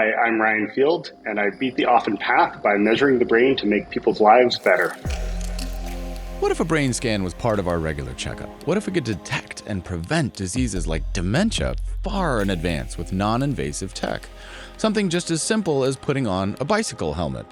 Hi, I'm Ryan Field, and I beat the often path by measuring the brain to make people's lives better. What if a brain scan was part of our regular checkup? What if we could detect and prevent diseases like dementia far in advance with non-invasive tech? Something just as simple as putting on a bicycle helmet.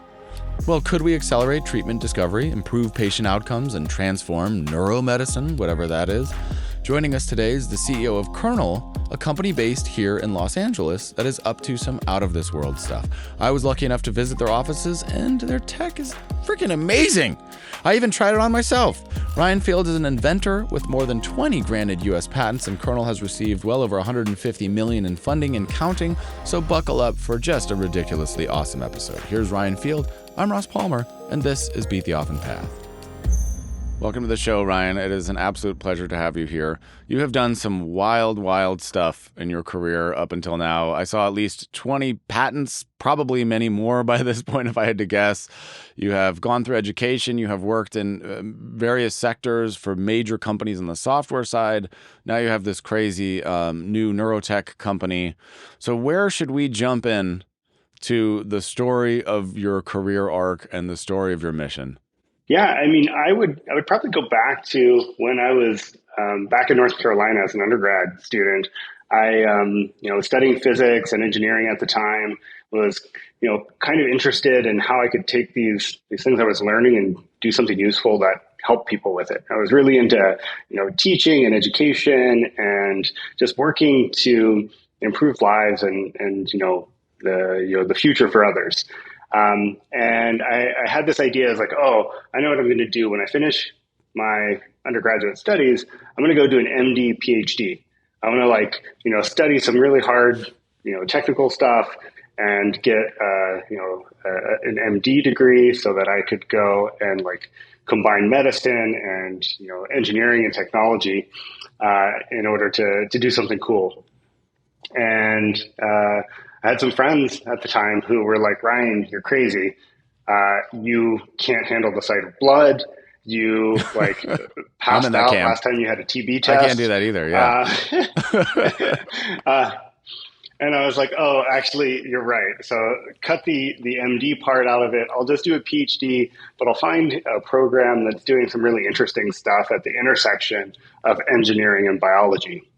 Well, could we accelerate treatment discovery, improve patient outcomes, and transform neuromedicine, whatever that is? Joining us today is the CEO of Kernel, a company based here in Los Angeles that is up to some out-of-this-world stuff. I was lucky enough to visit their offices, and their tech is freaking amazing. I even tried it on myself. Ryan Field is an inventor with more than 20 granted U.S. patents, and Kernel has received well over $150 million in funding and counting, so buckle up for just a ridiculously awesome episode. Here's Ryan Field. I'm Ross Palmer, and this is Beat the Often Path. Welcome to the show, Ryan. It is an absolute pleasure to have you here. You have done some wild stuff in your career up until now. I saw at least 20 patents, probably many more by this point if I had to guess. You have gone through education. You have worked in various sectors for major companies on the software side. Now you have this crazy new Neurotech company. So where should we jump in to the story of your career arc and the story of your mission? Yeah, I mean, I would probably go back to when I was back in North Carolina as an undergrad student. I was studying physics and engineering at the time. Was kind of interested in how I could take these things I was learning and do something useful that helped people with it. I was really into teaching and education and just working to improve lives and the future for others. And I had this idea. I was like, I know what I'm going to do when I finish my undergraduate studies. I'm going to go do an MD, PhD. I want to study some really hard, technical stuff and get, an MD degree so that I could go and combine medicine and, engineering and technology, in order to do something cool. And, I had some friends at the time who were like, Ryan, you're crazy. You can't handle the sight of blood. You passed out last time you had a TB test. I can't do that either. Yeah. And I was like, oh, actually, you're right. So cut the MD part out of it. I'll just do a PhD, but I'll find a program that's doing some really interesting stuff at the intersection of engineering and biology.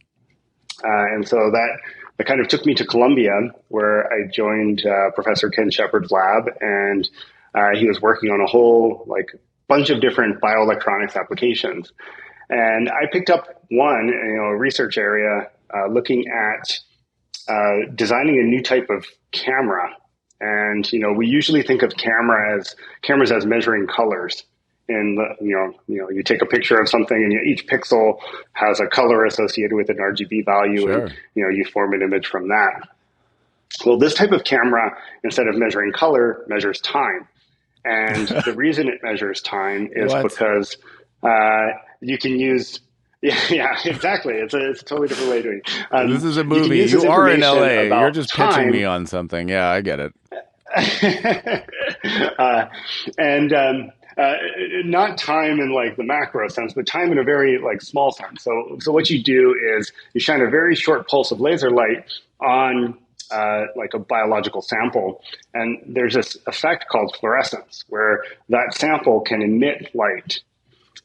And so that kind of took me to Columbia, where I joined Professor Ken Shepard's lab, and he was working on a whole bunch of different bioelectronics applications. And I picked up one, a research area looking at designing a new type of camera. And we usually think of cameras as measuring colors. And you take a picture of something, and each pixel has a color associated with an RGB value, Sure. and you form an image from that. Well, this type of camera, instead of measuring color, measures time, and the reason it measures time is because you can use. Yeah, exactly. It's a totally different way of doing it. This is a movie. You are in LA. You're just pitching me on something. Yeah, I get it. Not time in the macro sense, but time in a very small sense. So what you do is you shine a very short pulse of laser light on a biological sample, and there's this effect called fluorescence where that sample can emit light.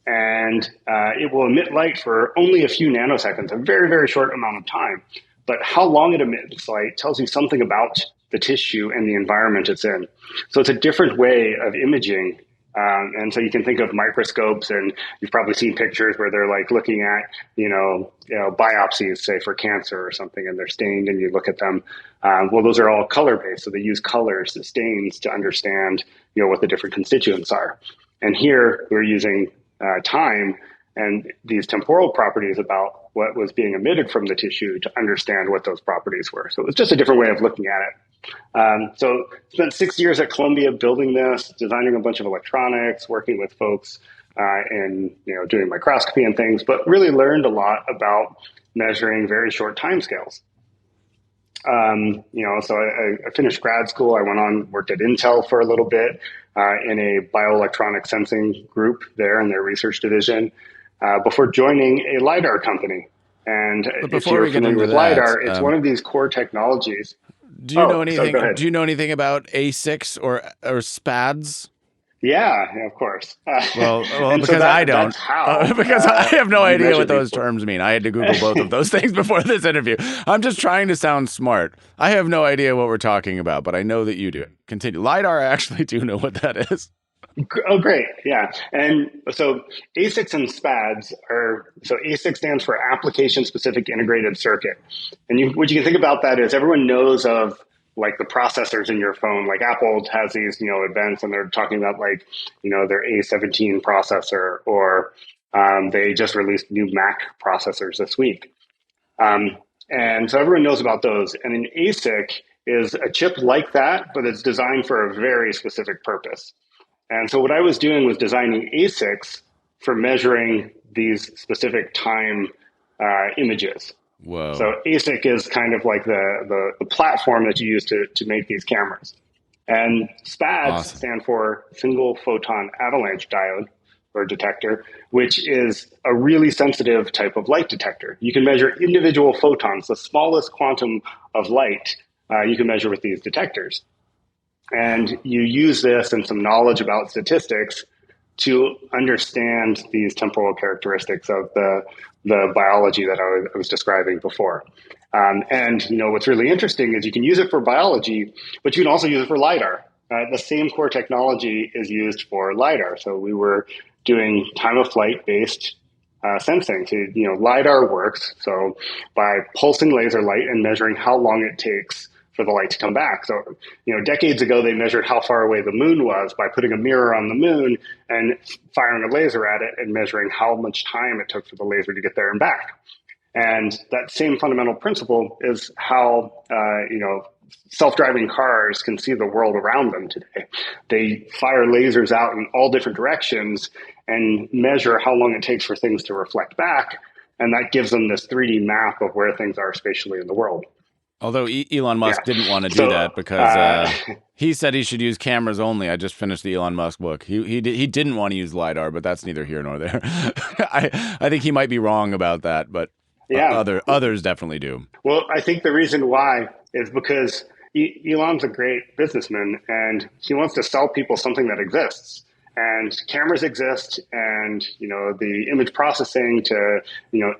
And it will emit light for only a few nanoseconds, a very, very short amount of time. But how long it emits light tells you something about the tissue and the environment it's in. So it's a different way of imaging. And so you can think of microscopes, and you've probably seen pictures where they're looking at, biopsies, say for cancer or something, and they're stained, and you look at them. Well, those are all color based. So they use colors, the stains, to understand, what the different constituents are. And here we're using time and these temporal properties about what was being emitted from the tissue to understand what those properties were. So it was just a different way of looking at it. So spent 6 years at Columbia building this, designing a bunch of electronics, working with folks in doing microscopy and things, but really learned a lot about measuring very short timescales. So I finished grad school. I went on, worked at Intel for a little bit in a bioelectronic sensing group there in their research division before joining a LIDAR company. And if you're familiar with LIDAR, it's one of these core technologies. Do you know So go anything? ahead. Do you know anything about ASICs or SPADs? Yeah, of course. Well, And so because I that's don't. how Because I have no you idea measure what these those things. terms mean. I had to Google both of those things before this interview. I'm just trying to sound smart. I have no idea what we're talking about, but I know that you do. Continue. LIDAR, I actually do know what that is. Oh, great. Yeah. And so ASICs and SPADs so ASIC stands for application specific integrated circuit. And what you can think about that is everyone knows of like the processors in your phone, like Apple has these, events and they're talking about like, their A17 processor or they just released new Mac processors this week. And so everyone knows about those. And an ASIC is a chip like that, but it's designed for a very specific purpose. And so what I was doing was designing ASICs for measuring these specific time images. Whoa. So ASIC is kind of like the platform that you use to make these cameras. And SPADs Awesome. stand for single photon avalanche diode or detector, which is a really sensitive type of light detector. You can measure individual photons, the smallest quantum of light you can measure with these detectors. And you use this and some knowledge about statistics to understand these temporal characteristics of the biology that I was describing before. And what's really interesting is you can use it for biology, but you can also use it for LIDAR. The same core technology is used for LIDAR. So we were doing time of flight based sensing. So, LIDAR works. So by pulsing laser light and measuring how long it takes for the light to come back. So, decades ago, they measured how far away the moon was by putting a mirror on the moon and firing a laser at it and measuring how much time it took for the laser to get there and back. And that same fundamental principle is how, self-driving cars can see the world around them today. They fire lasers out in all different directions and measure how long it takes for things to reflect back. And that gives them this 3D map of where things are spatially in the world. Although Elon Musk didn't want to do So, that because he said he should use cameras only. I just finished the Elon Musk book. He didn't want to use LIDAR, but that's neither here nor there. I think he might be wrong about that, but others definitely do. Well, I think the reason why is because Elon's a great businessman and he wants to sell people something that exists. And cameras exist, and the image processing to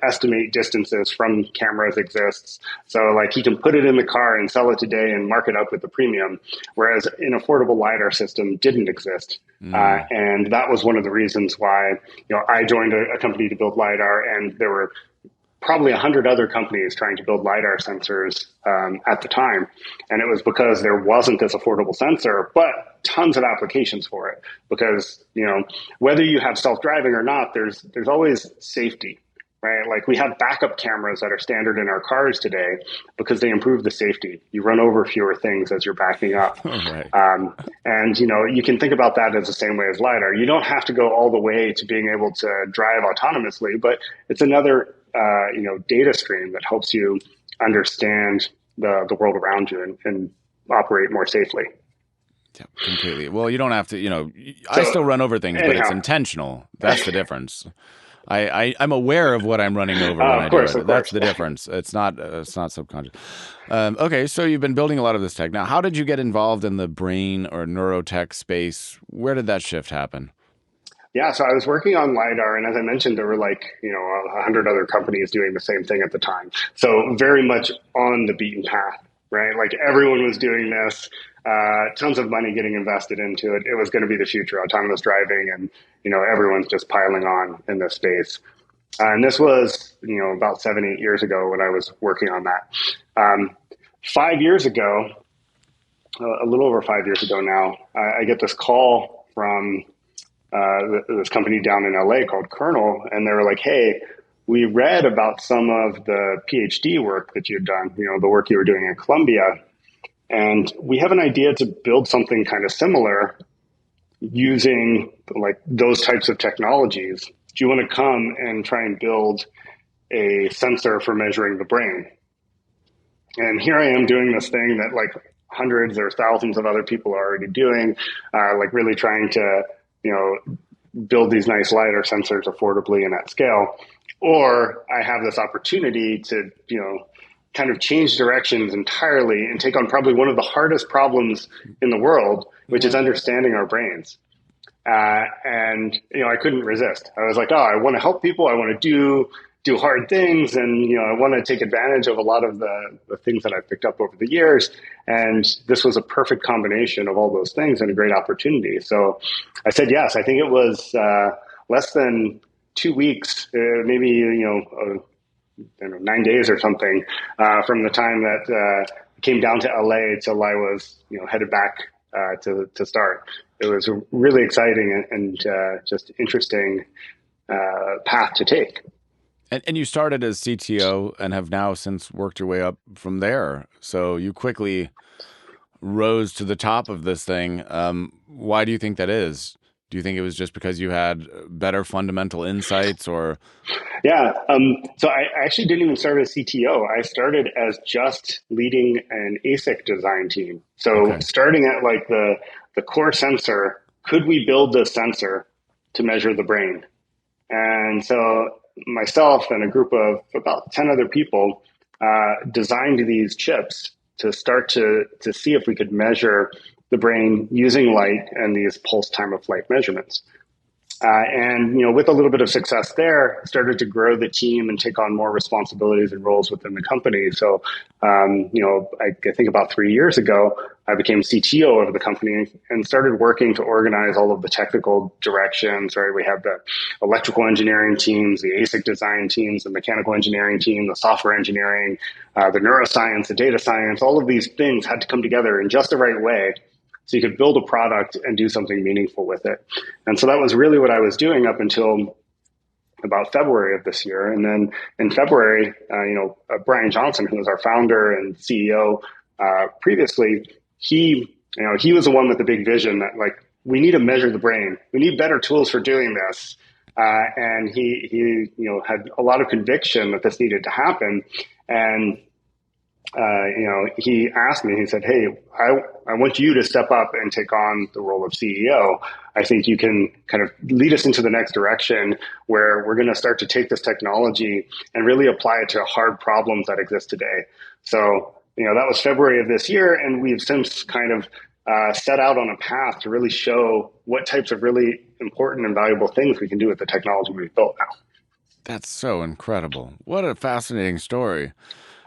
estimate distances from cameras exists. So like he can put it in the car and sell it today and mark it up with the premium, whereas an affordable LiDAR system didn't exist. And that was one of the reasons why I joined a company to build LiDAR, and there were probably 100 other companies trying to build LiDAR sensors at the time. And it was because there wasn't this affordable sensor, but tons of applications for it. Because, whether you have self-driving or not, there's always safety, right? Like we have backup cameras that are standard in our cars today because they improve the safety. You run over fewer things as you're backing up. Right. And, you can think about that as the same way as LiDAR. You don't have to go all the way to being able to drive autonomously, but it's another data stream that helps you understand the world around you and operate more safely. Yeah, completely. Well, you don't have to, I still run over things, but it's intentional. That's the difference. I'm aware of what I'm running over when I do it. That's the difference. It's not subconscious. Okay, so you've been building a lot of this tech. Now, how did you get involved in the brain or neurotech space? Where did that shift happen? Yeah, so I was working on LiDAR, and as I mentioned, there were 100 other companies doing the same thing at the time. So very much on the beaten path, right? Like everyone was doing this, tons of money getting invested into it. It was going to be the future, autonomous driving, and everyone's just piling on in this space. And this was about 7-8 years ago when I was working on that. 5 years ago, a little over 5 years ago now, I get this call from this company down in LA called Kernel, and they were like, "Hey, we read about some of the PhD work that you've done, the work you were doing in Columbia, and we have an idea to build something kind of similar using like those types of technologies. Do you want to come and try and build a sensor for measuring the brain?" And here I am doing this thing that like hundreds or thousands of other people are already doing, like really trying to build these nice LiDAR sensors affordably and at scale. Or I have this opportunity to, kind of change directions entirely and take on probably one of the hardest problems in the world, which is understanding our brains. And, I couldn't resist. I was like, oh, I want to help people. I want to do hard things. And, I want to take advantage of a lot of the things that I've picked up over the years. And this was a perfect combination of all those things and a great opportunity. So I said, yes. I think it was less than 2 weeks, maybe, 9 days or something, from the time that came down to LA till I was, headed back to start. It was a really exciting and just interesting path to take. And you started as CTO and have now since worked your way up from there. So you quickly rose to the top of this thing. Why do you think that is? Do you think it was just because you had better fundamental insights or? Yeah. So I actually didn't even start as CTO. I started as just leading an ASIC design team. So starting at like the core sensor, could we build this sensor to measure the brain? And so myself and a group of about 10 other people designed these chips to start to see if we could measure the brain using light and these pulse time of flight measurements. And, with a little bit of success there, started to grow the team and take on more responsibilities and roles within the company. So, I think about 3 years ago, I became CTO of the company and started working to organize all of the technical directions, right? We have the electrical engineering teams, the ASIC design teams, the mechanical engineering team, the software engineering, the neuroscience, the data science. All of these things had to come together in just the right way so you could build a product and do something meaningful with it. And so that was really what I was doing up until about February of this year. And then in February, Brian Johnson, who was our founder and CEO previously, he was the one with the big vision that like, we need to measure the brain. We need better tools for doing this. And he had a lot of conviction that this needed to happen. And he asked me, he said, hey, I want you to step up and take on the role of CEO. I think you can kind of lead us into the next direction where we're going to start to take this technology and really apply it to hard problems that exist today. So, that was February of this year. And we've since kind of set out on a path to really show what types of really important and valuable things we can do with the technology we've built now. That's so incredible. What a fascinating story.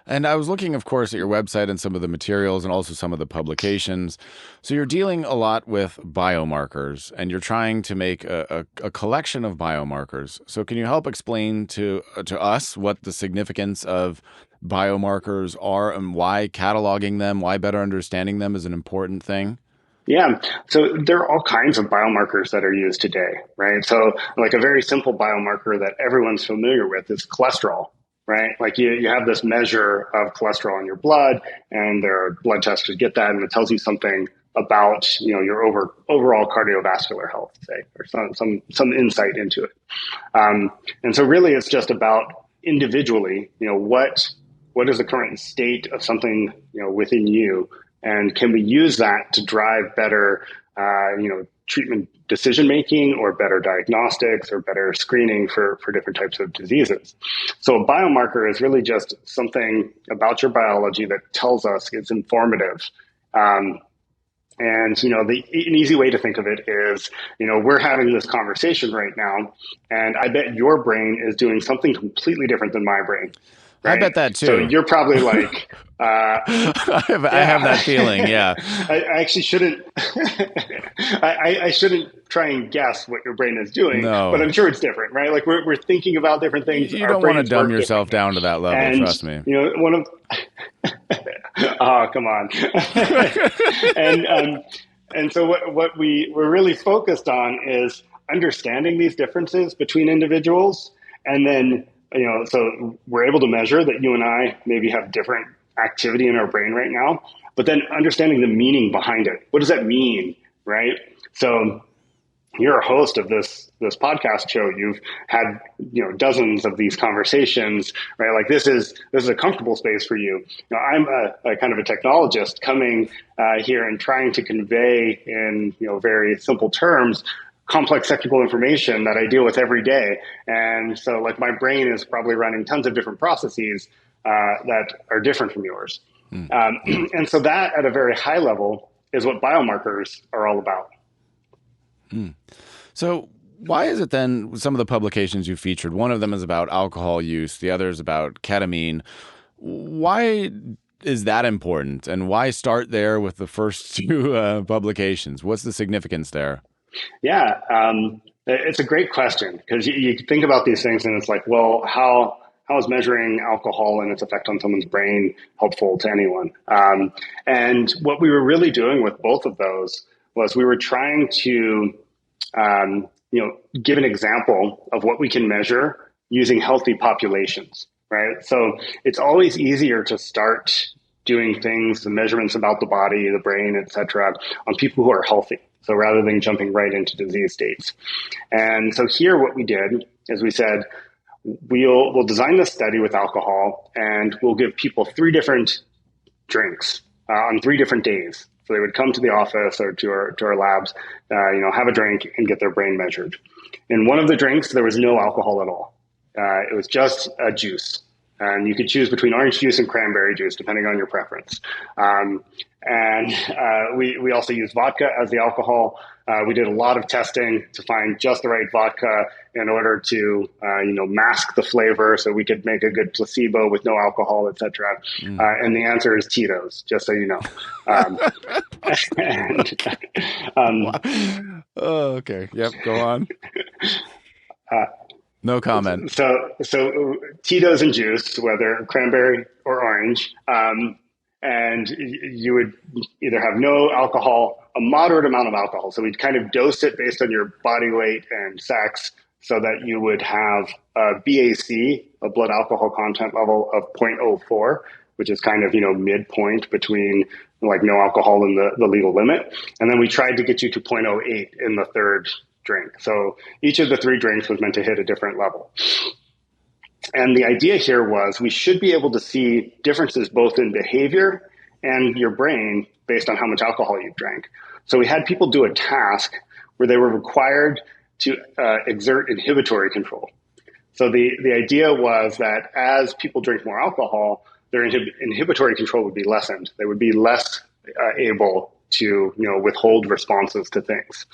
And I was looking, of course, at your website and some of the materials and also some of the publications. So you're dealing a lot with biomarkers and you're trying to make a collection of biomarkers. So can you help explain to us what the significance of biomarkers are and why cataloging them, why better understanding them is an important thing? Yeah. So there are all kinds of biomarkers that are used today, right? So like a very simple biomarker that everyone's familiar with is cholesterol. Right? Like you have this measure of cholesterol in your blood and there are blood tests to get that. And it tells you something about, your overall cardiovascular health, say, or some insight into it. And so really it's just about individually, what is the current state of something, within you, and can we use that to drive better, treatment decision-making or better diagnostics or better screening for different types of diseases. So a biomarker is really just something about your biology that tells us it's informative. And, an easy way to think of it is, we're having this conversation right now, and I bet your brain is doing something completely different than my brain. Right? I bet that too. So you're probably like, I have that feeling. Yeah. I actually shouldn't, I shouldn't try and guess what your brain is doing, but I'm sure it's different, right? Like we're thinking about different things. You don't want to dumb yourself down to that level. And, trust me. One of, oh, come on. And so what we're really focused on is understanding these differences between individuals, and then so we're able to measure that you and I maybe have different activity in our brain right now, but then understanding the meaning behind it. What does that mean, right? So you're a host of this podcast show. You've had, dozens of these conversations, right? Like this is a comfortable space for you. I'm a kind of a technologist coming here and trying to convey in, very simple terms complex technical information that I deal with every day. And so like my brain is probably running tons of different processes, that are different from yours. And so that at a very high level is what biomarkers are all about. So why is it then some of the publications you featured, one of them is about alcohol use, the other is about ketamine. Why is that important? And why start there with the first two publications? What's the significance there? Yeah, it's a great question because you think about these things and it's like, well, how is measuring alcohol and its effect on someone's brain helpful to anyone? And what we were really doing with both of those was we were trying to give an example of what we can measure using healthy populations, right? So it's always easier to start doing things, the measurements about the body, the brain, et cetera, on people who are healthy. So rather than jumping right into disease states. And so here what we did is we said, we'll design this study with alcohol and we'll give people 3 different drinks on 3 different days. So they would come to the office or to our labs, have a drink and get their brain measured. In one of the drinks, there was no alcohol at all. It was just a juice. And you could choose between orange juice and cranberry juice, depending on your preference. We also used vodka as the alcohol. We did a lot of testing to find just the right vodka in order to, mask the flavor so we could make a good placebo with no alcohol, et cetera. And the answer is Tito's, just so you know. Okay. Yep. Go on. No comment. So Tito's and juice, whether cranberry or orange, and you would either have no alcohol, a moderate amount of alcohol. So we'd kind of dose it based on your body weight and sex so that you would have a BAC, a blood alcohol content level of 0.04, which is kind of, midpoint between like no alcohol and the legal limit. And then we tried to get you to 0.08 in the third drink. So each of the 3 drinks was meant to hit a different level. And the idea here was we should be able to see differences both in behavior and your brain based on how much alcohol you drank. So we had people do a task where they were required to exert inhibitory control. So the idea was that as people drink more alcohol, their inhibitory control would be lessened. They would be less able to withhold responses to things.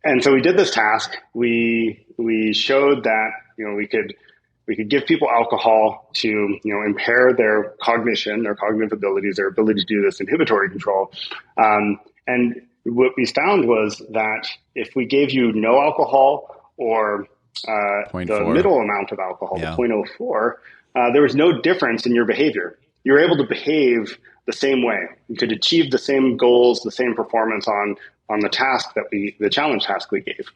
And so we did this task. We showed that we could give people alcohol to impair their cognition, their cognitive abilities, their ability to do this inhibitory control. And what we found was that if we gave you no alcohol or the middle amount of alcohol, the 0.04, there was no difference in your behavior. You were able to behave the same way. You could achieve the same goals, the same performance on the task the challenge task we gave.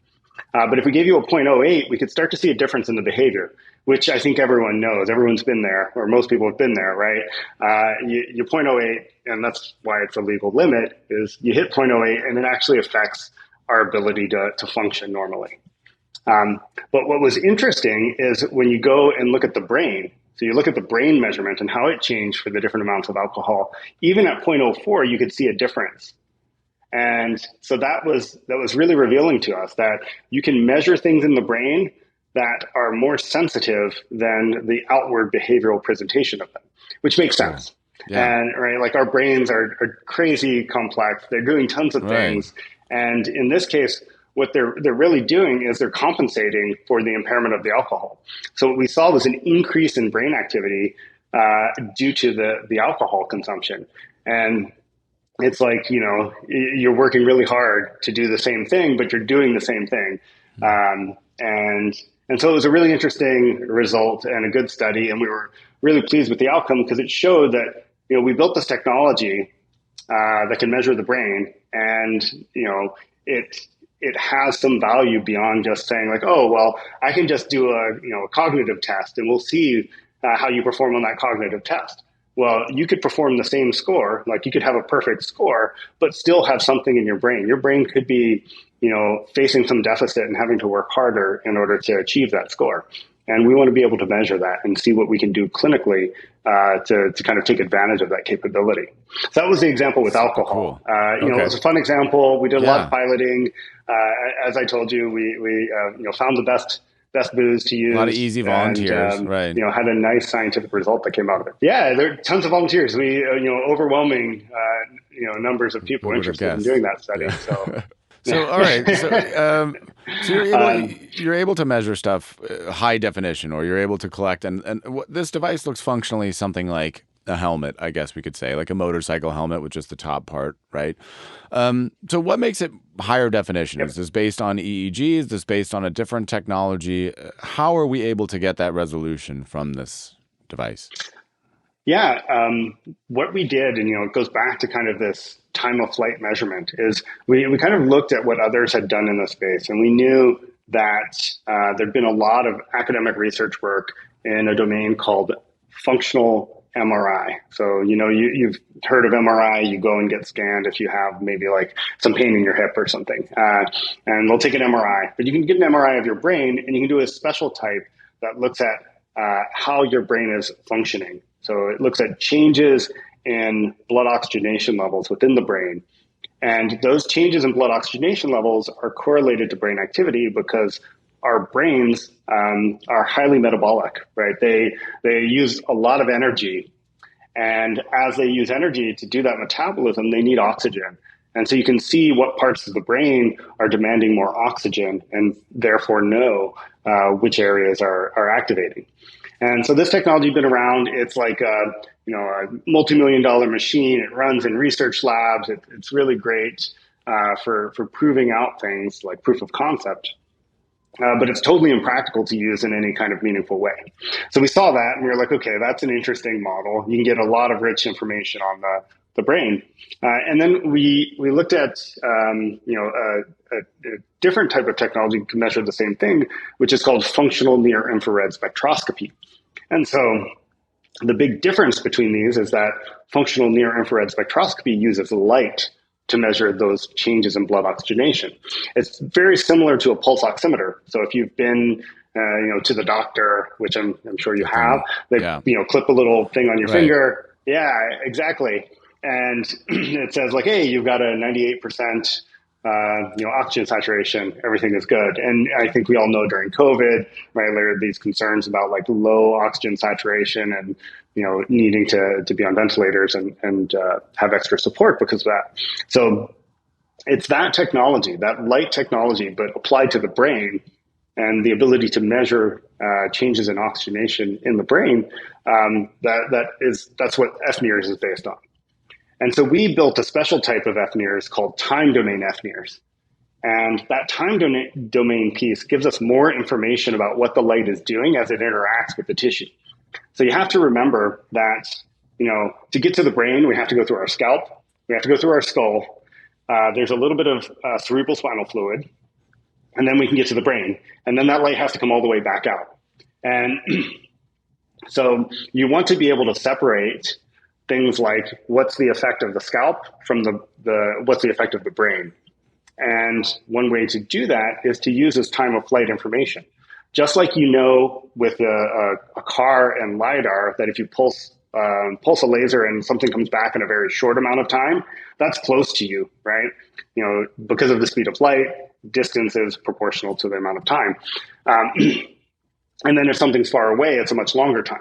But if we gave you a 0.08, we could start to see a difference in the behavior, which I think everyone knows. Everyone's been there, or most people have been there, right? You 0.08, and that's why it's a legal limit, is you hit 0.08 and it actually affects our ability to function normally. But what was interesting is when you go and look at the brain, so you look at the brain measurement and how it changed for the different amounts of alcohol, even at 0.04, you could see a difference. And so that was really revealing to us that you can measure things in the brain that are more sensitive than the outward behavioral presentation of them, which makes sense. Yeah. And right, like our brains are crazy complex. They're doing tons of things. And in this case, what they're really doing is they're compensating for the impairment of the alcohol. So what we saw was an increase in brain activity due to the alcohol consumption. And it's like, you're working really hard to do the same thing, but you're doing the same thing. And so it was a really interesting result and a good study. And we were really pleased with the outcome because it showed that, we built this technology that can measure the brain and, it has some value beyond just saying like, oh, well, I can just do a cognitive test and we'll see how you perform on that cognitive test. Well, you could perform the same score, like you could have a perfect score, but still have something in your brain. Your brain could be, facing some deficit and having to work harder in order to achieve that score. And we want to be able to measure that and see what we can do clinically to kind of take advantage of that capability. So that was the example with alcohol. Cool. It was a fun example. We did a lot of piloting. As I told you, we found the best booze to use. A lot of easy volunteers, right? Had a nice scientific result that came out of it. Yeah, there are tons of volunteers. We, overwhelming, numbers of people interested in doing that study. Yeah. So. So, all right. So you're able to measure stuff high definition, or you're able to collect. And this device looks functionally something like a helmet, I guess we could say, like a motorcycle helmet with just the top part, right? So what makes it higher definition? Is this based on EEG? Is this based on a different technology? How are we able to get that resolution from this device? Yeah, what we did, and it goes back to kind of this time of flight measurement, is we kind of looked at what others had done in the space, and we knew that there'd been a lot of academic research work in a domain called functional MRI. So you've heard of MRI. You go and get scanned if you have maybe like some pain in your hip or something, and they'll take an MRI. But you can get an MRI of your brain, and you can do a special type that looks at how your brain is functioning. So it looks at changes in blood oxygenation levels within the brain. And those changes in blood oxygenation levels are correlated to brain activity because our brains are highly metabolic, right? They use a lot of energy. And as they use energy to do that metabolism, they need oxygen. And so you can see what parts of the brain are demanding more oxygen and therefore know which areas are activating. And so this technology has been around. It's like a multi-million-dollar machine. It runs in research labs. It's really great for proving out things like proof of concept. But it's totally impractical to use in any kind of meaningful way. So we saw that and we were like, okay, that's an interesting model. You can get a lot of rich information on the brain. And then we looked at a different type of technology to measure the same thing, which is called functional near-infrared spectroscopy. And so the big difference between these is that functional near-infrared spectroscopy uses light to measure those changes in blood oxygenation. It's very similar to a pulse oximeter. So if you've been to the doctor, which I'm sure you have, they clip a little thing on your finger. Yeah, exactly. And it says like, hey, you've got a 98% oxygen saturation, everything is good. And I think we all know during COVID, right, there are these concerns about like low oxygen saturation and, needing to be on ventilators and have extra support because of that. So it's that technology, that light technology, but applied to the brain and the ability to measure changes in oxygenation in the brain. That's what FNIRS is based on. And so we built a special type of FNIRS called time domain FNIRS. And that time domain piece gives us more information about what the light is doing as it interacts with the tissue. So you have to remember that, to get to the brain, we have to go through our scalp. We have to go through our skull. There's a little bit of cerebral spinal fluid. And then we can get to the brain. And then that light has to come all the way back out. And so you want to be able to separate things like what's the effect of the scalp from what's the effect of the brain. And one way to do that is to use this time of flight information. Just like with a car and LIDAR, that if you pulse a laser and something comes back in a very short amount of time, that's close to you, right? Because of the speed of light, distance is proportional to the amount of time. And then if something's far away, it's a much longer time.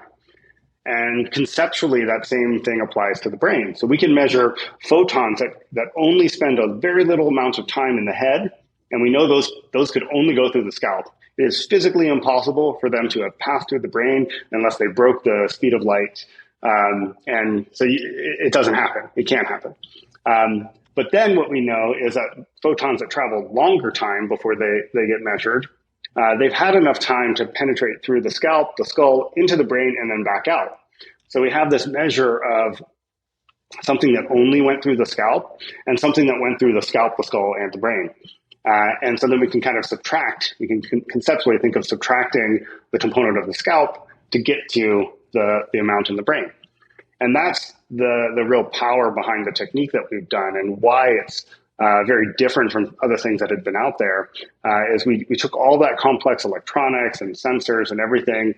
And conceptually, that same thing applies to the brain. So we can measure photons that only spend a very little amount of time in the head, and we know those could only go through the scalp. It is physically impossible for them to have passed through the brain unless they broke the speed of light. And so it doesn't happen. It can't happen. But then what we know is that photons that travel longer time before they get measured, they've had enough time to penetrate through the scalp, the skull, into the brain, and then back out. So we have this measure of something that only went through the scalp and something that went through the scalp, the skull, and the brain. And so then we can kind of subtract, we can conceptually think of subtracting the component of the scalp to get to the amount in the brain. And that's the real power behind the technique that we've done, and why it's very different from other things that had been out there, is we took all that complex electronics and sensors and everything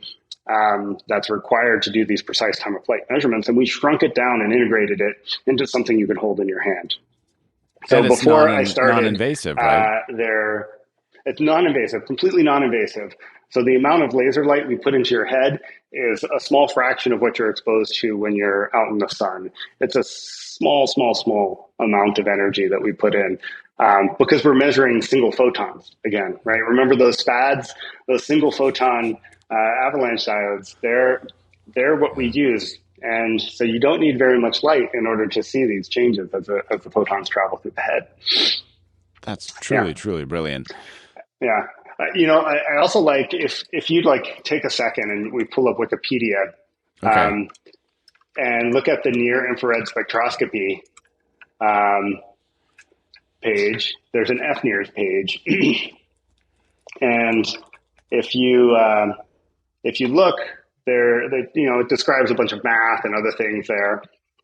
that's required to do these precise time of flight measurements, and we shrunk it down and integrated it into something you can hold in your hand. So before I started, non-invasive, right? It's non-invasive, completely non-invasive. So the amount of laser light we put into your head is a small fraction of what you're exposed to when you're out in the sun. It's a small amount of energy that we put in, because we're measuring single photons again, right? Remember those SPADs, those single photon avalanche diodes? They're what we use. And so you don't need very much light in order to see these changes as the photons travel through the head. That's truly brilliant. Yeah. I also like if you'd like take a second and we pull up Wikipedia, Okay. And look at the near infrared spectroscopy page. There's an FNIRS page, and if you look there, it describes a bunch of math and other things there,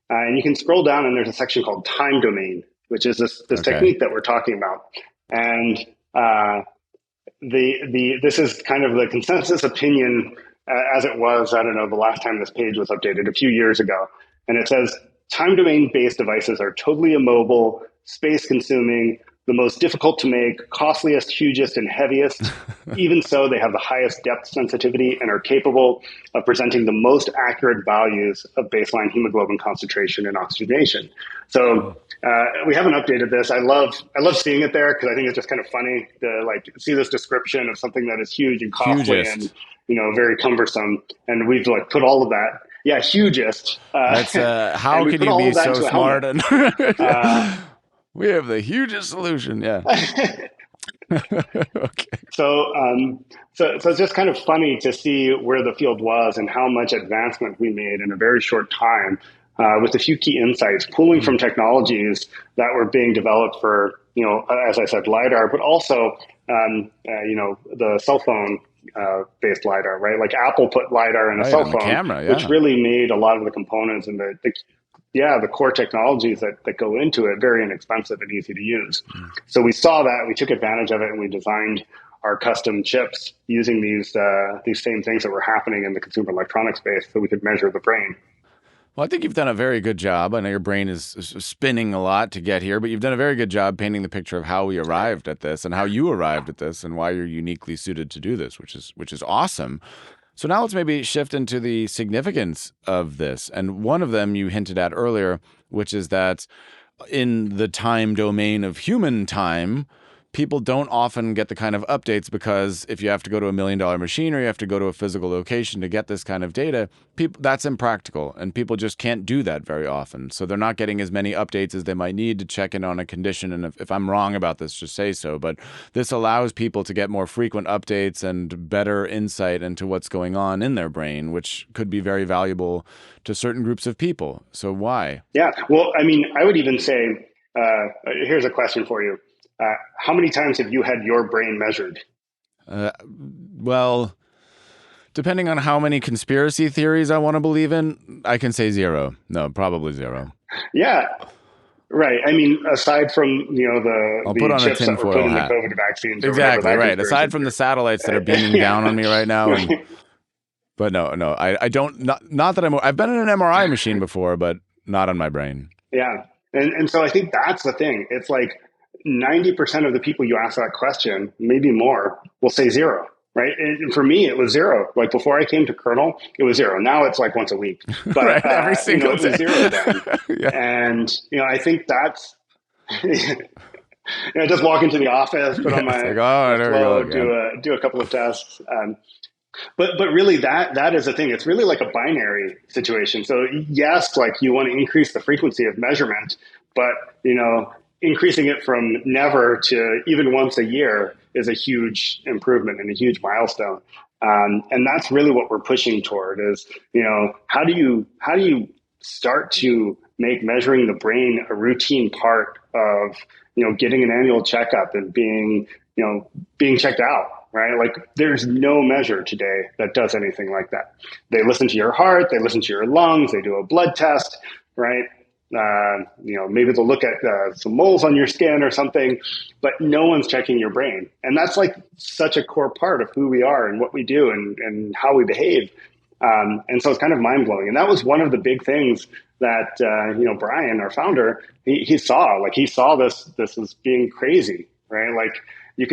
and you can scroll down and there's a section called time domain, which is this technique that we're talking about, and this is kind of the consensus opinion as it was, I don't know, the last time this page was updated a few years ago. And it says, time domain based devices are totally immobile, space consuming, the most difficult to make, costliest, hugest, and heaviest. Even so, they have the highest depth sensitivity and are capable of presenting the most accurate values of baseline hemoglobin concentration and oxygenation. So we haven't updated this. I love seeing it there because I think it's just kind of funny to like see this description of something that is huge and costly and very cumbersome. And we've like put all of that. Yeah, hugest. That's how can you be so smart? And we have the hugest solution. Yeah. Okay. So it's just kind of funny to see where the field was and how much advancement we made in a very short time, with a few key insights, pulling from technologies that were being developed for, as I said, LIDAR, but also, the cell phone based LIDAR, right? Like Apple put LIDAR in a cell phone, camera, which really made a lot of the components and the core technologies that go into it very inexpensive and easy to use. So we saw that, we took advantage of it, and we designed our custom chips using these same things that were happening in the consumer electronics space so we could measure the brain. Well, I think you've done a very good job. I know your brain is spinning a lot to get here, but you've done a very good job painting the picture of how we arrived at this and how you arrived at this and why you're uniquely suited to do this, which is awesome. So now let's maybe shift into the significance of this. And one of them you hinted at earlier, which is that in the time domain of human time, people don't often get the kind of updates because if you have to go to $1 million machine or you have to go to a physical location to get this kind of data, that's impractical. And people just can't do that very often. So they're not getting as many updates as they might need to check in on a condition. And if I'm wrong about this, just say so. But this allows people to get more frequent updates and better insight into what's going on in their brain, which could be very valuable to certain groups of people. So why? Yeah. Well, I mean, I would even say, here's a question for you. How many times have you had your brain measured? Well, depending on how many conspiracy theories I want to believe in, I can say 0. No, probably 0. Yeah, right. I mean, aside from I'll put on chips a that were put in the hat. COVID vaccines, Exactly right. Aside from the satellites that are beaming down on me right now, but no, I don't. Not that I've been in an MRI machine before, but not on my brain. Yeah, and so I think that's the thing. It's like 90% of the people you ask that question, maybe more, will say 0, right? And for me, it was 0. Like before I came to Kernel, it was 0. Now it's like once a week. But right, every single day. It was 0 then. Yeah. And I think that's just walk into the office, put on my flow, do a couple of tests. But really that is the thing. It's really like a binary situation. So yes, like you want to increase the frequency of measurement, but increasing it from never to even once a year is a huge improvement and a huge milestone. And that's really what we're pushing toward is, how do you start to make measuring the brain a routine part of, getting an annual checkup and being checked out, right? Like there's no measure today that does anything like that. They listen to your heart, they listen to your lungs, they do a blood test, right? Maybe they'll look at some moles on your skin or something, but no one's checking your brain. And that's like such a core part of who we are and what we do and how we behave. And so it's kind of mind blowing. And that was one of the big things that, Brian, our founder, he saw this as being crazy, right? Like, you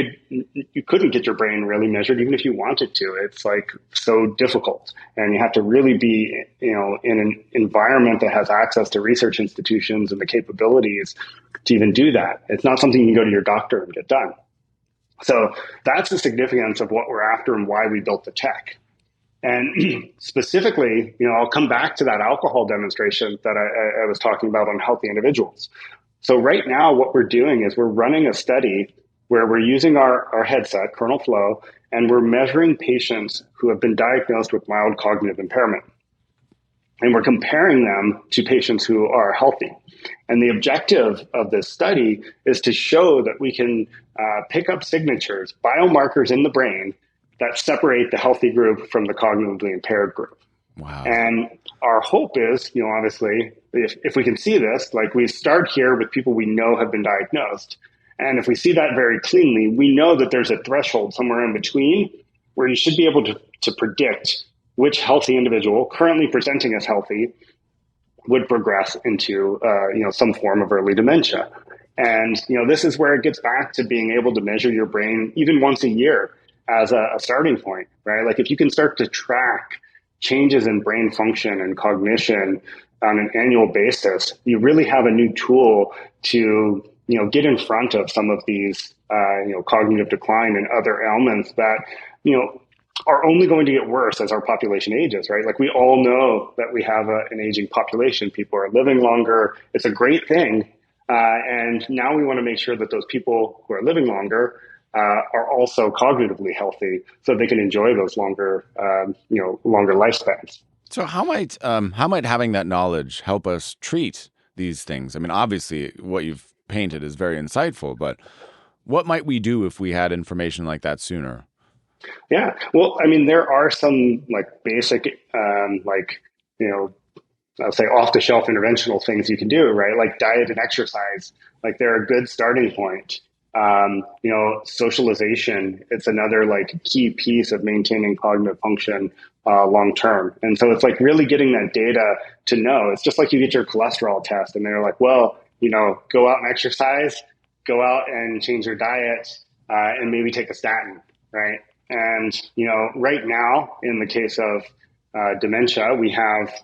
couldn't get your brain really measured even if you wanted to. It's like so difficult, and you have to really be, in an environment that has access to research institutions and the capabilities to even do that. It's not something you can go to your doctor and get done. So that's the significance of what we're after and why we built the tech. And specifically, I'll come back to that alcohol demonstration that I was talking about on healthy individuals. So right now, what we're doing is we're running a study where we're using our headset, Kernel Flow, and we're measuring patients who have been diagnosed with mild cognitive impairment. And we're comparing them to patients who are healthy. And the objective of this study is to show that we can pick up signatures, biomarkers in the brain that separate the healthy group from the cognitively impaired group. Wow. And our hope is, obviously, if we can see this, like we start here with people we know have been diagnosed. And if we see that very cleanly, we know that there's a threshold somewhere in between where you should be able to predict which healthy individual currently presenting as healthy would progress into, some form of early dementia. And, this is where it gets back to being able to measure your brain even once a year as a starting point, right? Like if you can start to track changes in brain function and cognition on an annual basis, you really have a new tool to, get in front of some of these, cognitive decline and other ailments that, are only going to get worse as our population ages, right? Like we all know that we have an aging population. People are living longer. It's a great thing. And now we want to make sure that those people who are living longer are also cognitively healthy so they can enjoy those longer lifespans. So how might having that knowledge help us treat these things? I mean, obviously what you've painted is very insightful, but what might we do if we had information like that sooner? Yeah, well, I mean, there are some basic, I'll say off-the-shelf interventional things you can do, right? Like diet and exercise, like they're a good starting point. Socialization, it's another key piece of maintaining cognitive function long term. And so it's really getting that data to know. It's just like you get your cholesterol test and they're like, well, go out and exercise, go out and change your diet, and maybe take a statin, right? And, right now, in the case of dementia,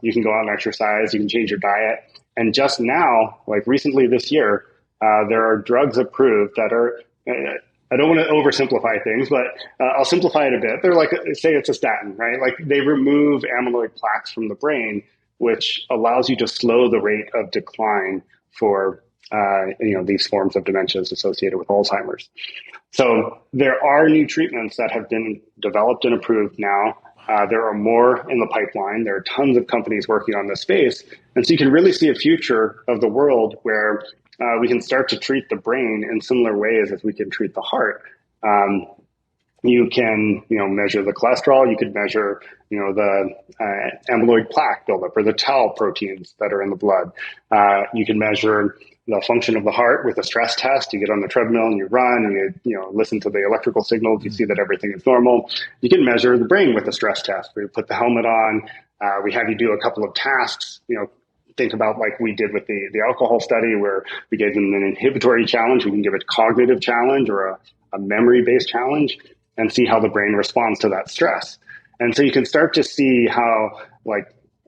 you can go out and exercise, you can change your diet. And just now, recently this year, there are drugs approved that are, I don't want to oversimplify things, but I'll simplify it a bit. They're say it's a statin, right? They remove amyloid plaques from the brain, which allows you to slow the rate of decline for these forms of dementias associated with Alzheimer's. So there are new treatments that have been developed and approved now. There are more in the pipeline. There are tons of companies working on this space. And so you can really see a future of the world where we can start to treat the brain in similar ways as we can treat the heart. You can, measure the cholesterol. You could measure, the amyloid plaque buildup or the tau proteins that are in the blood. You can measure the function of the heart with a stress test. You get on the treadmill and you run and you listen to the electrical signals. You see that everything is normal. You can measure the brain with a stress test where you put the helmet on. We have you do a couple of tasks, think about like we did with the alcohol study where we gave them an inhibitory challenge. We can give it a cognitive challenge or a memory-based challenge and see how the brain responds to that stress. And so you can start to see how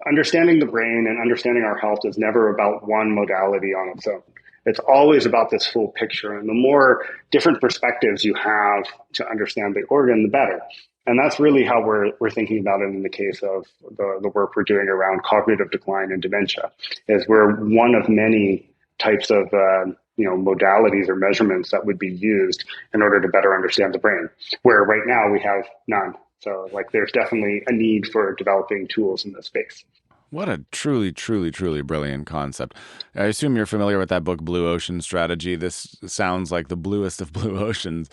understanding the brain and understanding our health is never about one modality on its own. It's always about this full picture. And the more different perspectives you have to understand the organ, the better. And that's really how we're thinking about it in the case of the work we're doing around cognitive decline and dementia, is we're one of many types of modalities or measurements that would be used in order to better understand the brain, where right now we have none. So there's definitely a need for developing tools in this space. What a truly, truly, truly brilliant concept. I assume you're familiar with that book, Blue Ocean Strategy. This sounds like the bluest of blue oceans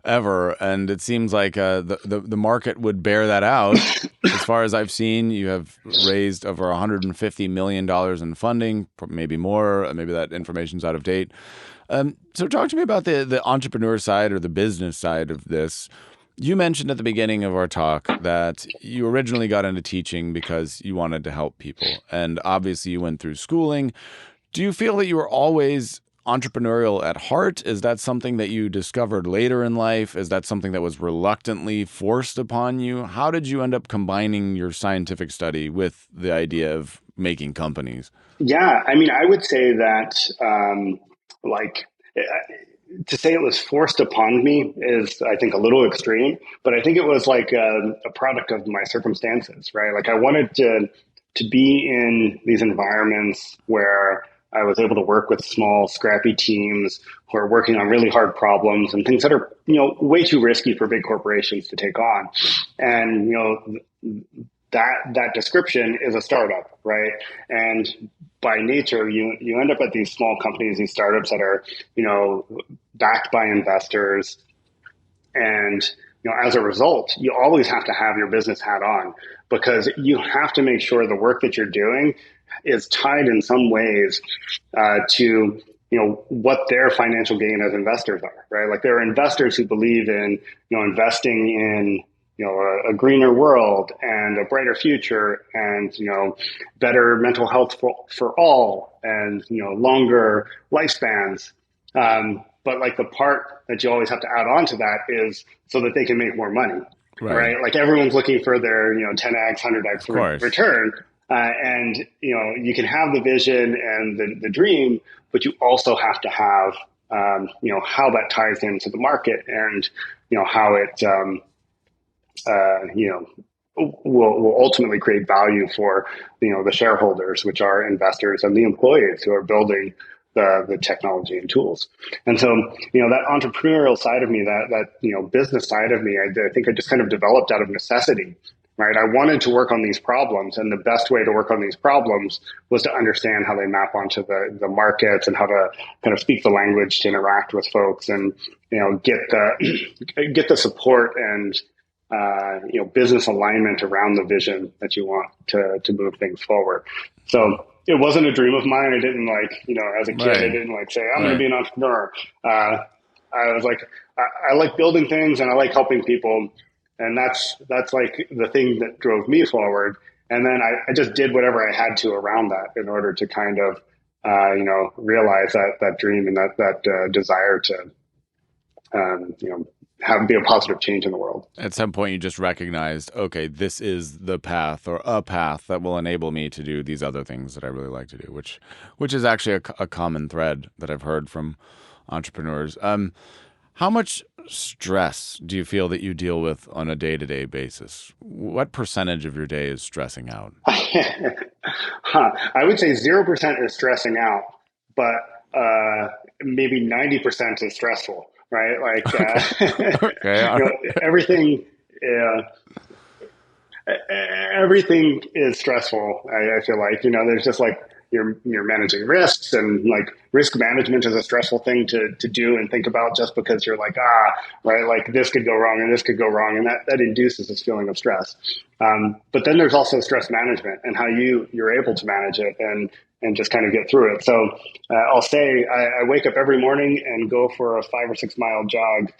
ever. And it seems like the market would bear that out. As far as I've seen, you have raised over $150 million in funding, maybe more. Maybe that information's out of date. So talk to me about the entrepreneur side or the business side of this. You mentioned at the beginning of our talk that you originally got into teaching because you wanted to help people. And obviously you went through schooling. Do you feel that you were always entrepreneurial at heart? Is that something that you discovered later in life? Is that something that was reluctantly forced upon you? How did you end up combining your scientific study with the idea of making companies? Yeah, I mean, I would say that like to say it was forced upon me is, I think, a little extreme, but I think it was like a product of my circumstances, right? Like I wanted to be in these environments where I was able to work with small, scrappy teams who are working on really hard problems and things that are, way too risky for big corporations to take on. And, that description is a startup, right? And by nature, you end up at these small companies, these startups that are, backed by investors. And, as a result, you always have to have your business hat on because you have to make sure the work that you're doing is tied in some ways to, what their financial gain as investors are, right? Like there are investors who believe in, investing in, a greener world and a brighter future and, better mental health for all and, longer lifespans. But like the part that you always have to add on to that is so that they can make more money, right? Like everyone's looking for their, 10x, 100x return. And, you can have the vision and the dream, but you also have to have, how that ties into the market and, how it, will ultimately create value for, the shareholders, which are investors and the employees who are building the technology and tools. And so, that entrepreneurial side of me, that business side of me, I think I just kind of developed out of necessity, right? I wanted to work on these problems, and the best way to work on these problems was to understand how they map onto the markets and how to kind of speak the language to interact with folks and, get the support and, business alignment around the vision that you want to move things forward. So it wasn't a dream of mine. I didn't as a kid, I didn't say, I'm going to be an entrepreneur. I was like, I like building things and I like helping people. And that's like the thing that drove me forward. And then I just did whatever I had to around that in order to kind of, realize that dream and that desire to, be a positive change in the world. At some point, you just recognized, okay, this is the path or a path that will enable me to do these other things that I really like to do, which is actually a common thread that I've heard from entrepreneurs. How much stress do you feel that you deal with on a day-to-day basis? What percentage of your day is stressing out? I would say 0% is stressing out, but maybe 90% is stressful. Right, like everything. Everything is stressful. I feel like there's just like you're managing risks, and like risk management is a stressful thing to do and think about just because you're like right, like this could go wrong and this could go wrong, and that induces this feeling of stress. But then there's also stress management and how you're able to manage it and just kind of get through it. So I'll say I wake up every morning and go for a 5 or 6 mile jog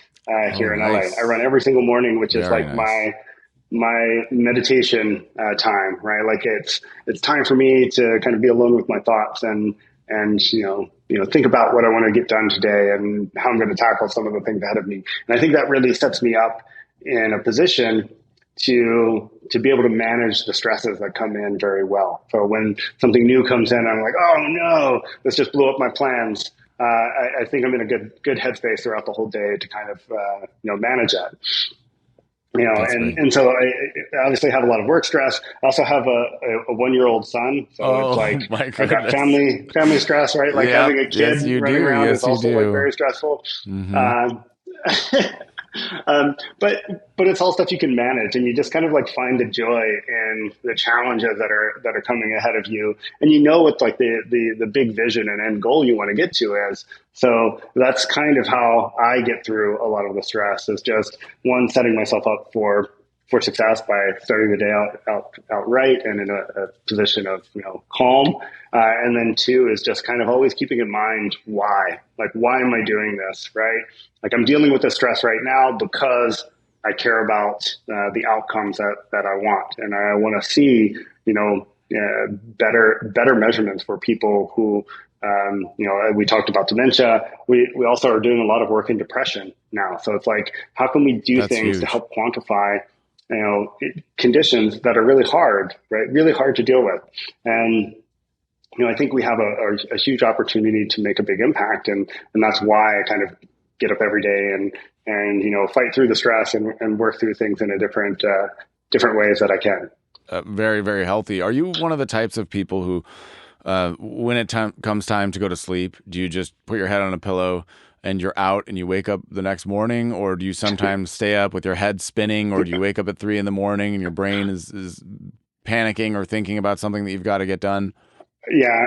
here in LA. I run every single morning, which is like my meditation time, right? Like it's time for me to kind of be alone with my thoughts and think about what I want to get done today and how I'm going to tackle some of the things ahead of me. And I think that really sets me up in a position to be able to manage the stresses that come in very well. So when something new comes in, I'm like, oh no, this just blew up my plans. I think I'm in a good headspace throughout the whole day to kind of manage that. And so I obviously have a lot of work stress. I also have a 1-year-old son, so it's like I've got family stress, right? Like having a kid running around is also like very stressful. Mm-hmm. But it's all stuff you can manage, and you just kind of like find the joy in the challenges that are coming ahead of you, and what like the big vision and end goal you want to get to is. So that's kind of how I get through a lot of the stress, is just one, setting myself up for success by starting the day out right and in a position of calm, and then 2 is just kind of always keeping in mind why am I doing this, right? Like I'm dealing with this stress right now because I care about the outcomes that I want, and I want to see better measurements for people who We talked about dementia. We also are doing a lot of work in depression now. So it's like, how can we do That's things to huge. help quantify, conditions that are really hard, right? Really hard to deal with. And, I think we have a huge opportunity to make a big impact. And that's why I kind of get up every day and fight through the stress and work through things in a different ways that I can. Very, very healthy. Are you one of the types of people who, when it comes time to go to sleep, do you just put your head on a pillow and you're out and you wake up the next morning? Or do you sometimes stay up with your head spinning? Or do you wake up at 3 a.m. and your brain is panicking or thinking about something that you've got to get done? Yeah,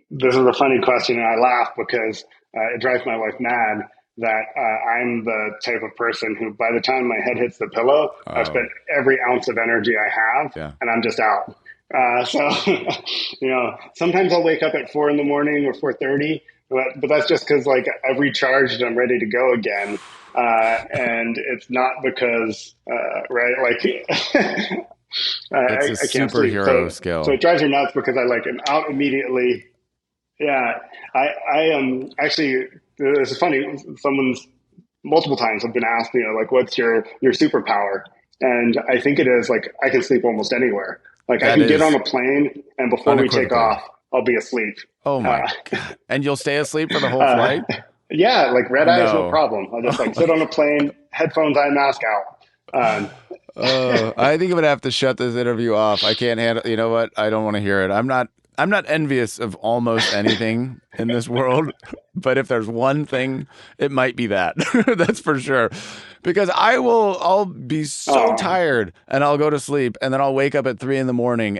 this is a funny question, and I laugh because it drives my wife mad that I'm the type of person who, by the time my head hits the pillow, I've spent every ounce of energy I have, and I'm just out. So, sometimes I'll wake up at 4 in the morning or 4:30, but that's just because like I've recharged and I'm ready to go again. And it's not because, right, like. It's a I can't sleep. superhero skill. So it drives her nuts because I like am out immediately. Yeah, I am actually. This is funny. Someone's multiple times have been asked, like, what's your superpower? And I think it is like I can sleep almost anywhere. Like That I can get is on a plane and before we take unequivocally. off, I'll be asleep. Oh my God. And you'll stay asleep for the whole flight? Yeah, like red eyes, no No. problem. I'll just like sit on a plane, headphones, eye mask out. I think I'm gonna have to shut this interview off. I can't handle. You know what? I don't want to hear it. I'm not envious of almost anything in this world, but if there's one thing, it might be that. That's for sure. Because I'll be so tired and I'll go to sleep and then I'll wake up at 3 a.m.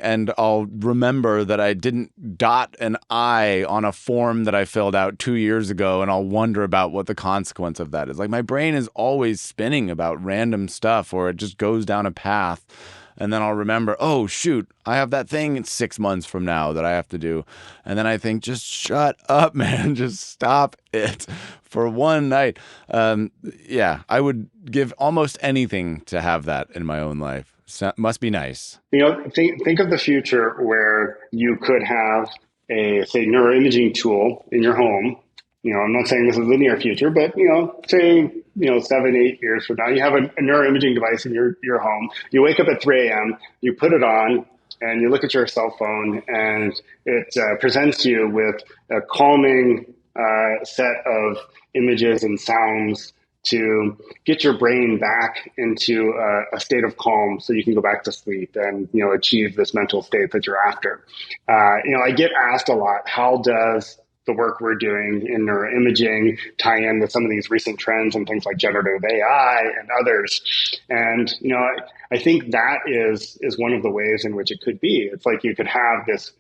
and I'll remember that I didn't dot an I on a form that I filled out 2 years ago, and I'll wonder about what the consequence of that is. Like my brain is always spinning about random stuff, or it just goes down a path. And then I'll remember, oh, shoot, I have that thing 6 months from now that I have to do. And then I think, just shut up, man. Just stop it for one night. Yeah, I would give almost anything to have that in my own life. So, must be nice. Think of the future where you could have a, say, neuroimaging tool in your home. I'm not saying this is the near future, but, say, 7, 8 years from now, you have a neuroimaging device in your home. You wake up at 3 a.m., you put it on, and you look at your cell phone, and it presents you with a calming set of images and sounds to get your brain back into a state of calm so you can go back to sleep and, achieve this mental state that you're after. I get asked a lot, how does the work we're doing in neuroimaging tie in with some of these recent trends and things like generative AI and others? And, I think that is one of the ways in which it could be. It's like you could have this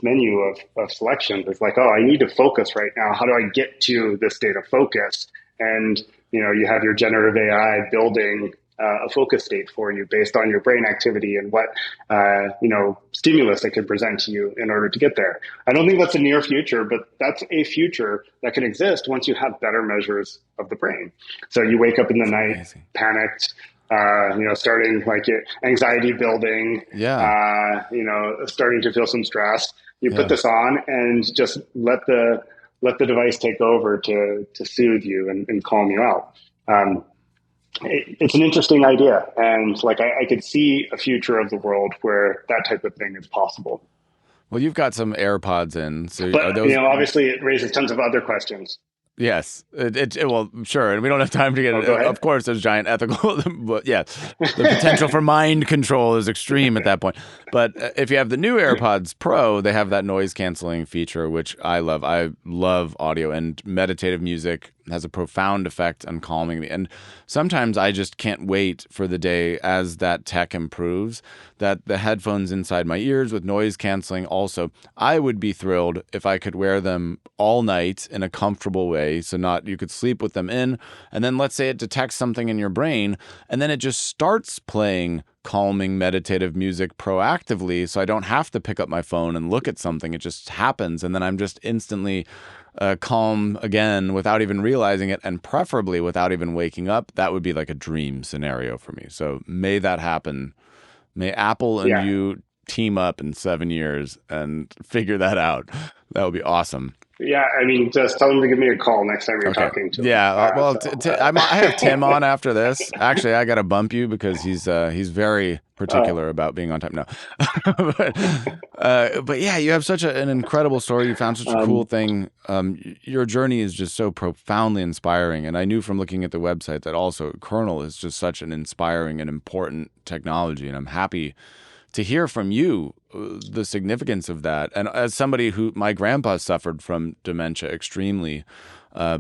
menu of selections. It's like, oh, I need to focus right now. How do I get to this state of focus? And, you have your generative AI building a focus state for you based on your brain activity and what, stimulus it could present to you in order to get there. I don't think that's a near future, but that's a future that can exist once you have better measures of the brain. So you wake up in the night, amazing. Panicked, starting like anxiety building, starting to feel some stress. You put this on and just let the device take over to soothe you and calm you out. It's an interesting idea, and like I could see a future of the world where that type of thing is possible. Well, you've got some AirPods in, so But are those? obviously, it raises tons of other questions. Yes, well, sure, and we don't have time to get it. Of course, there's giant ethical, but yeah, the potential for mind control is extreme at that point. But if you have the new AirPods Pro, they have that noise canceling feature, which I love. I love audio, and meditative music has a profound effect on calming me. And sometimes I just can't wait for the day as that tech improves, that the headphones inside my ears with noise canceling also, I would be thrilled if I could wear them all night in a comfortable way. So not, you could sleep with them in, and then let's say it detects something in your brain, and then it just starts playing calming meditative music proactively. So I don't have to pick up my phone and look at something. It just happens. And then I'm just instantly calm again without even realizing it, and preferably without even waking up. That would be like a dream scenario for me. So may that happen. May Apple and you team up in 7 years and figure that out. That would be awesome. Yeah, I mean, just tell him to give me a call next time you're Okay. talking to him. Yeah. Well, I have Tim on after this. Actually, I got to bump you because he's very particular about being on time. No, but yeah, you have such an incredible story. You found such a cool thing. Your journey is just so profoundly inspiring. And I knew from looking at the website that also Kernel is just such an inspiring and important technology. And I'm happy to hear from you the significance of that. And as somebody who, my grandpa suffered from dementia extremely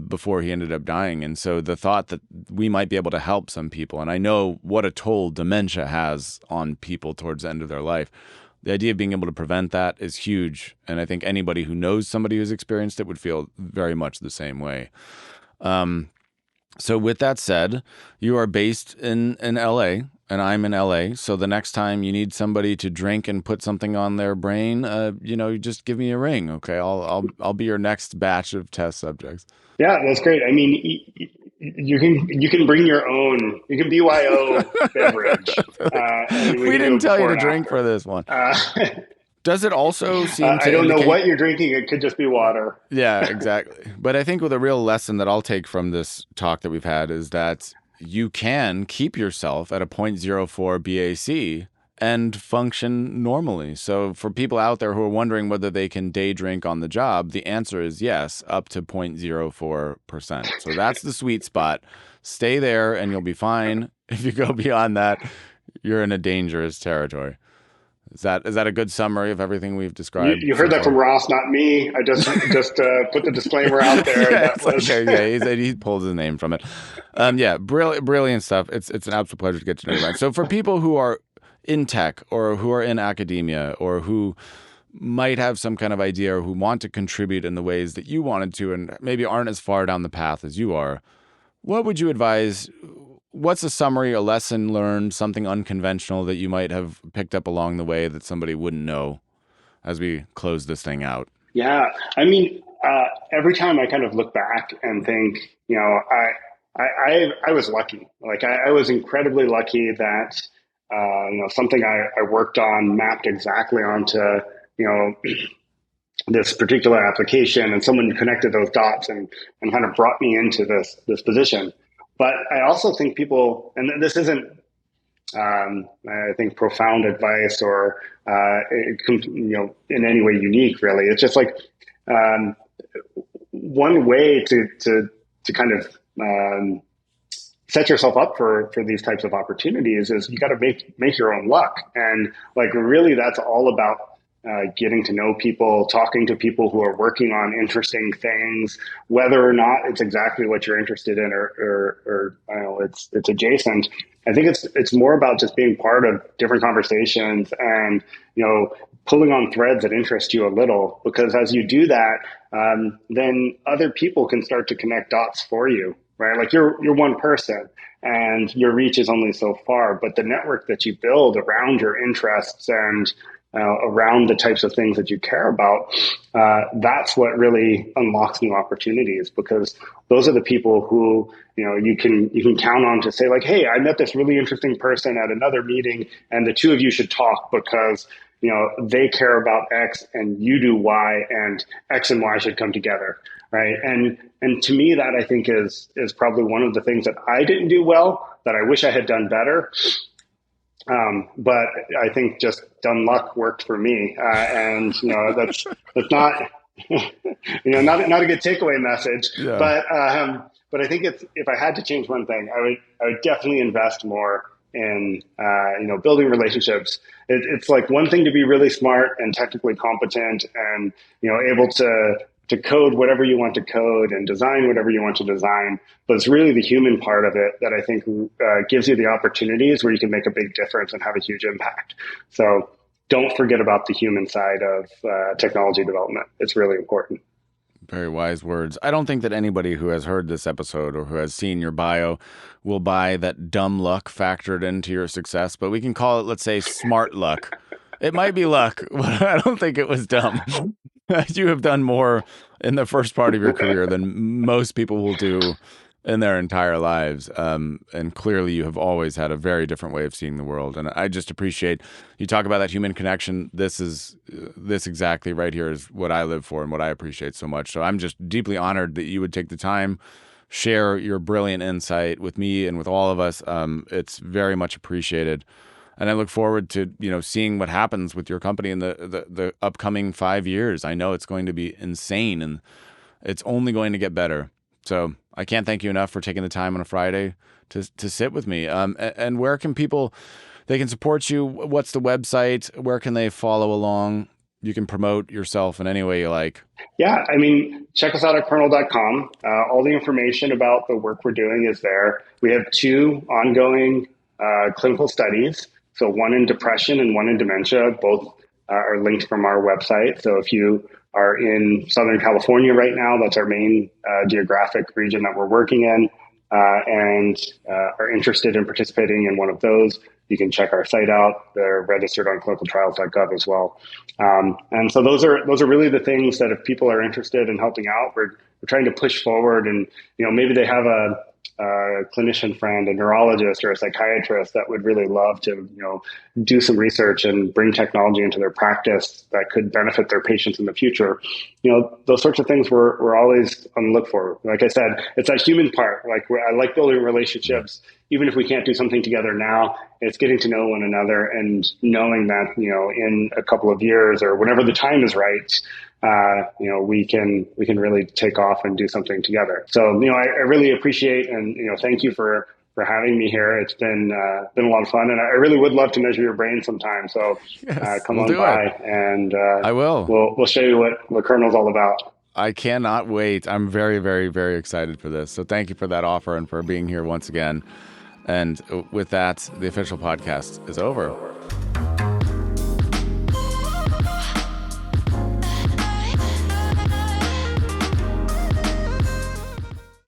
before he ended up dying. And so the thought that we might be able to help some people, and I know what a toll dementia has on people towards the end of their life. The idea of being able to prevent that is huge. And I think anybody who knows somebody who's experienced it would feel very much the same way. So with that said, you are based in LA. And I'm in LA, so the next time you need somebody to drink and put something on their brain, you just give me a ring, okay? I'll be your next batch of test subjects. Yeah, that's great. I mean, you can bring your own. You can BYO beverage. We didn't tell you to drink for this one. Does it also seem to I don't know what you're drinking. It could just be water. Yeah, exactly. But I think with a real lesson that I'll take from this talk that we've had is that you can keep yourself at a 0.04 BAC and function normally. So for people out there who are wondering whether they can day drink on the job, the answer is yes, up to 0.04%. So that's the sweet spot. Stay there and you'll be fine. If you go beyond that, you're in a dangerous territory. Is that a good summary of everything we've described? You heard that from Ross, not me. I just put the disclaimer out there. Yeah, okay, he pulled his name from it. Yeah, brilliant stuff. It's an absolute pleasure to get to know you, Ryan. So for people who are in tech or who are in academia or who might have some kind of idea or who want to contribute in the ways that you wanted to and maybe aren't as far down the path as you are, what would you advise? What's a summary, a lesson learned, something unconventional that you might have picked up along the way that somebody wouldn't know as we close this thing out? Yeah, I mean, every time I kind of look back and think, I was lucky. Like I was incredibly lucky that something I worked on mapped exactly onto this particular application, and someone connected those dots and kind of brought me into this position. But I also think people, and this isn't, I think, profound advice or, in any way unique, really. It's just like one way to kind of set yourself up for these types of opportunities is you got to make your own luck. And like, really, that's all about getting to know people, talking to people who are working on interesting things, whether or not it's exactly what you're interested in or I don't know, it's adjacent. I think it's more about just being part of different conversations and, pulling on threads that interest you a little, because as you do that, then other people can start to connect dots for you, right? Like you're one person and your reach is only so far, but the network that you build around your interests and around the types of things that you care about, that's what really unlocks new opportunities, because those are the people who, you can count on to say like, hey, I met this really interesting person at another meeting and the two of you should talk because, they care about X and you do Y and X and Y should come together. Right. And to me, that I think is probably one of the things that I didn't do well, that I wish I had done better. But I think just dumb luck worked for me. And, that's not, not a good takeaway message, yeah. But I think if I had to change one thing, I would definitely invest more in, building relationships. It's like one thing to be really smart and technically competent and, able to code whatever you want to code and design whatever you want to design. But it's really the human part of it that I think gives you the opportunities where you can make a big difference and have a huge impact. So don't forget about the human side of technology development. It's really important. Very wise words. I don't think that anybody who has heard this episode or who has seen your bio will buy that dumb luck factored into your success, but we can call it, let's say, smart luck. It might be luck, but I don't think it was dumb. You have done more in the first part of your career than most people will do in their entire lives. And clearly you have always had a very different way of seeing the world. And I just appreciate you talk about that human connection. This exactly right here is what I live for and what I appreciate so much. So I'm just deeply honored that you would take the time, share your brilliant insight with me and with all of us. It's very much appreciated. And I look forward to, seeing what happens with your company in the upcoming 5 years. I know it's going to be insane and it's only going to get better. So I can't thank you enough for taking the time on a Friday to sit with me. And where can they can support you? What's the website? Where can they follow along? You can promote yourself in any way you like. Yeah, check us out at kernel.com. All the information about the work we're doing is there. We have 2 ongoing clinical studies. So one in depression and one in dementia. Both are linked from our website. So if you are in Southern California right now, that's our main geographic region that we're working in, and are interested in participating in one of those, you can check our site out. They're registered on clinicaltrials.gov as well. And so those are really the things that if people are interested in helping out, we're trying to push forward. And maybe they have a clinician friend, a neurologist or a psychiatrist that would really love to, do some research and bring technology into their practice that could benefit their patients in the future. Those sorts of things we're always on the look for. Like I said, it's that human part. Like I like building relationships, even if we can't do something together now. It's getting to know one another and knowing that, in a couple of years or whenever the time is right, we can really take off and do something together. So, I really appreciate and, thank you for having me here. It's been a lot of fun, and I really would love to measure your brain sometime. So come on by and I will. We'll show you what Kernel's all about. I cannot wait. I'm very, very, very excited for this. So thank you for that offer and for being here once again. And with that, the official podcast is over.